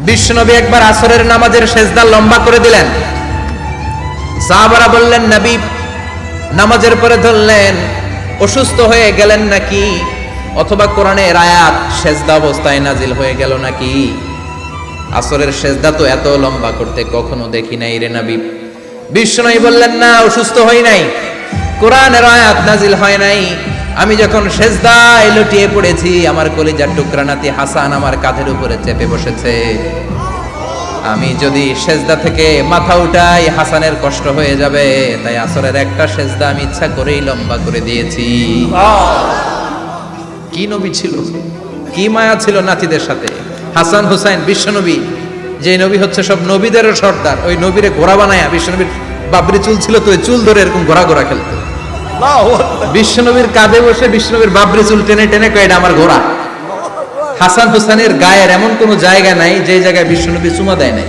বিশ্বনবী একবার আসরের নামাজের সেজদা লম্বা করে দিলেন। সাহাবারা বললেন, নবী নামাজের পরে ধরলেন, অসুস্থ হয়ে গেলেন নাকি, অথবা কোরআনের আয়াত সেজদা অবস্থায় নাজিল হয়ে গেল নাকি? আসরের সেজদা তো এত লম্বা করতে কখনো দেখি নাই রে নবী। বিশ্বনবী বললেন, না, অসুস্থ হই নাই, কোরআনের আয়াত নাজিল হয় নাই। আমি যখন সেজদায় লুটিয়ে পড়েছি, আমার কলিজার টুকরা নাতি হাসান আমার কাঁধের উপরে চেপে বসেছে। আমি যদি সেজদা থেকে মাথা উঠাই হাসানের কষ্ট হয়ে যাবে, তাই আসরের একটা সেজদা আমি ইচ্ছা করেই লম্বা করে দিয়েছি। কি নবী ছিল, কি মায়া ছিল নাতিদের সাথে। হাসান হুসাইন বিশ্বনবী, যে নবী হচ্ছে সব নবীদেরও সর্দার, ওই নবীরে ঘোড়া বানায়া, বিশ্বনবীর বাবরি চুল ছিল তো, ওই চুল ধরে এরকম ঘোড়া ঘোড়া খেলতো। বিশ্বনবীর কাঁধে বসে বিশ্বনবীর বাবরি চুল টেনে টেনে কয়, এটা আমার ঘোড়া। হাসান হুসাইনের গায়ের এমন কোন জায়গা নাই যে জায়গায় বিশ্বনবী চুমা দেয় নাই।